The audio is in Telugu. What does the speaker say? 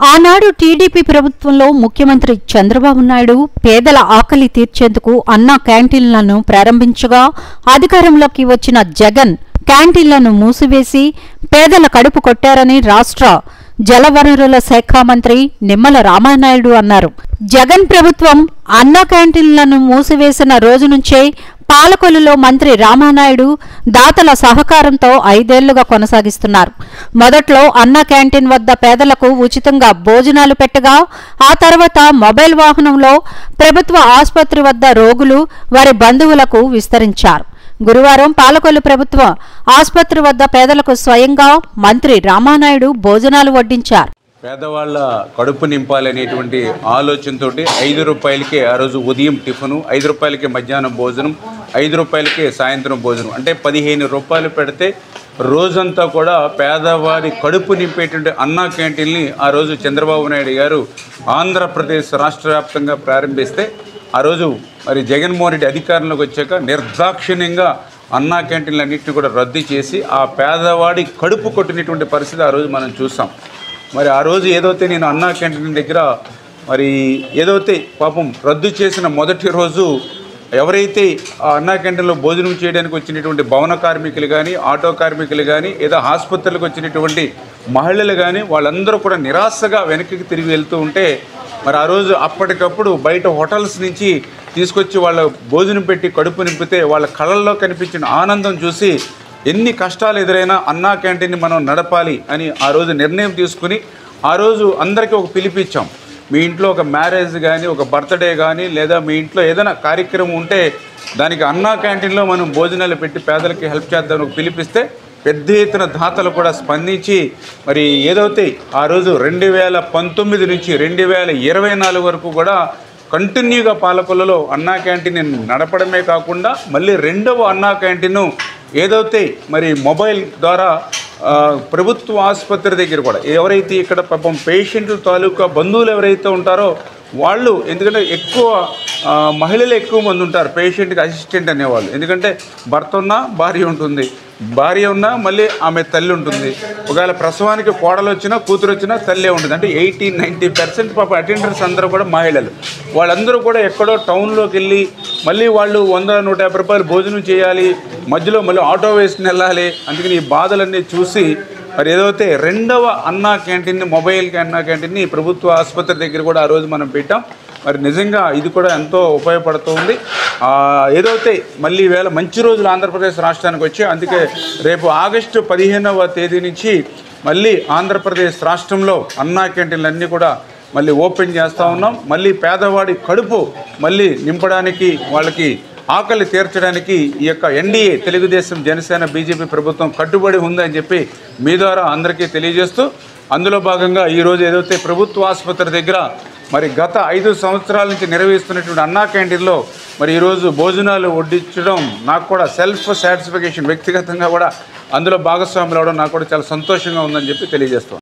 ఆనాడు టీడీపీ ప్రభుత్వంలో ముఖ్యమంత్రి చంద్రబాబు నాయుడు పేదల ఆకలి తీర్చేందుకు అన్న క్యాంటీన్లను ప్రారంభించగా అధికారంలోకి వచ్చిన జగన్ క్యాంటీన్లను మూసివేసి పేదల కడుపు కొట్టారని రాష్ట్ర జలవనరుల శాఖ మంత్రి నిమ్మల రామానాయుడు అన్నారు. జగన్ ప్రభుత్వం అన్న క్యాంటీన్లను మూసివేసిన రోజు నుంచే పాలకొల్లులో మంత్రి రామానాయుడు దాతల సహకారంతో 5 ఏళ్లుగా కొనసాగిస్తున్నారు. మొదట్లో అన్న క్యాంటీన్ వద్ద పేదలకు ఉచితంగా భోజనాలు పెట్టగా ఆ తర్వాత మొబైల్ వాహనంలో ప్రభుత్వ ఆసుపత్రి వద్ద రోగులు వారి బంధువులకు విస్తరించారు. గురువారం పాలకొల్లు ప్రభుత్వ ఆసుపత్రి వద్ద పేదలకు స్వయంగా మంత్రి రామానాయుడు భోజనాలు వడ్డించారు. పేదవాళ్ళ కడుపు నింపాలనేటువంటి ఆలోచనతో 5 రూపాయలకే ఆ రోజు ఉదయం టిఫిను, 5 రూపాయలకే మధ్యాహ్నం భోజనం, 5 రూపాయలకే సాయంత్రం భోజనం, అంటే 15 రూపాయలు పెడితే రోజంతా కూడా పేదవాడి కడుపు నింపేటువంటి అన్నా క్యాంటీన్ని ఆ రోజు చంద్రబాబు నాయుడు గారు ఆంధ్రప్రదేశ్ రాష్ట్ర వ్యాప్తంగా ప్రారంభిస్తే ఆ రోజు మరి జగన్మోహన్ రెడ్డి అధికారంలోకి వచ్చాక నిర్దాక్షిణ్యంగా అన్నా క్యాంటీన్లన్నింటినీ కూడా రద్దు చేసి ఆ పేదవాడి కడుపు కొట్టినటువంటి పరిస్థితి ఆ రోజు మనం చూసాం. మరి ఆ రోజు ఏదైతే నేను అన్నా క్యాంటీన్ దగ్గర మరి ఏదైతే పాపం రద్దు చేసిన మొదటి రోజు ఎవరైతే ఆ అన్నా క్యాంటీన్లో భోజనం చేయడానికి వచ్చినటువంటి భవన కార్మికులు కానీ, ఆటో కార్మికులు కానీ, ఏదో ఆసుపత్రులకు వచ్చినటువంటి మహిళలు కానీ వాళ్ళందరూ కూడా నిరాశగా వెనక్కి తిరిగి వెళ్తూ ఉంటే మరి ఆ రోజు అప్పటికప్పుడు బయట హోటల్స్ నుంచి తీసుకొచ్చి వాళ్ళ భోజనం పెట్టి కడుపు నింపితే వాళ్ళ కళ్ళల్లో కనిపించిన ఆనందం చూసి ఎన్ని కష్టాలు ఎదురైనా అన్నా క్యాంటీన్ని మనం నడపాలి అని ఆ రోజు నిర్ణయం తీసుకుని ఆ రోజు అందరికీ ఒక పిలిపిచ్చాం. మీ ఇంట్లో ఒక మ్యారేజ్ కానీ, ఒక బర్త్డే కానీ, లేదా మీ ఇంట్లో ఏదైనా కార్యక్రమం ఉంటే దానికి అన్నా క్యాంటీన్లో మనం భోజనాలు పెట్టి పేదలకి హెల్ప్ చేద్దామని ఒక పిలిపిస్తే పెద్ద ఎత్తున దాతలు కూడా స్పందించి మరి ఏదైతే ఆ రోజు 2019 నుంచి 2024 వరకు కూడా కంటిన్యూగా పాలకొల్లులో అన్నా క్యాంటీన్ నడపడమే కాకుండా మళ్ళీ 2వ అన్నా క్యాంటీన్ ఏదైతే మరి మొబైల్ ద్వారా ప్రభుత్వ ఆసుపత్రి దగ్గర కూడా ఎవరైతే ఇక్కడ పాపం పేషెంట్ల తాలూకా బంధువులు ఎవరైతే ఉంటారో వాళ్ళు, ఎందుకంటే ఎక్కువ మహిళలు ఎక్కువ మంది ఉంటారు పేషెంట్కి అసిస్టెంట్ అనేవాళ్ళు, ఎందుకంటే భర్త ఉన్నా భార్య ఉంటుంది, భార్య ఉన్నా మళ్ళీ ఆమె తల్లి ఉంటుంది, ఒకవేళ ప్రసవానికి కోడలు వచ్చినా కూతురు వచ్చినా తల్లే ఉంటుంది, అంటే 80-90% పాప అటెండర్స్ అందరూ కూడా మహిళలు. వాళ్ళందరూ కూడా ఎక్కడో టౌన్లోకి వెళ్ళి మళ్ళీ వాళ్ళు 100-150 రూపాయలు భోజనం చేయాలి, మధ్యలో మళ్ళీ ఆటో వేసుకుని వెళ్ళాలి. అందుకని ఈ బాధలన్నీ చూసి మరి ఏదైతే 2వ అన్నా క్యాంటీన్ని, మొబైల్ అన్నా క్యాంటీన్ని ప్రభుత్వ ఆసుపత్రి దగ్గర కూడా ఆ రోజు మనం పెట్టాం. మరి నిజంగా ఇది కూడా ఎంతో ఉపయోగపడుతుంది. ఏదైతే మళ్ళీ వేళ మంచి రోజులు ఆంధ్రప్రదేశ్ రాష్ట్రానికి వచ్చి, అందుకే రేపు ఆగస్టు 15వ తేదీ నుంచి మళ్ళీ ఆంధ్రప్రదేశ్ రాష్ట్రంలో అన్నా క్యాంటీన్లన్నీ కూడా మళ్ళీ ఓపెన్ చేస్తూ ఉన్నాం. మళ్ళీ పేదవాడి కడుపు మళ్ళీ నింపడానికి, వాళ్ళకి ఆకలి తీర్చడానికి ఈ యొక్క ఎన్డీఏ తెలుగుదేశం, జనసేన, బీజేపీ ప్రభుత్వం కట్టుబడి ఉందని చెప్పి మీ ద్వారా అందరికీ తెలియజేస్తూ, అందులో భాగంగా ఈరోజు ఏదైతే ప్రభుత్వ ఆసుపత్రి దగ్గర మరి గత 5 సంవత్సరాల నుంచి నిర్వహిస్తున్నటువంటి అన్నా క్యాంటీన్లో మరి ఈరోజు భోజనాలు వడ్డించడం నాకు కూడా సెల్ఫ్ సాటిస్ఫికేషన్, వ్యక్తిగతంగా కూడా అందులో భాగస్వాములు అవడం నాకు కూడా చాలా సంతోషంగా ఉందని చెప్పి తెలియజేస్తాం.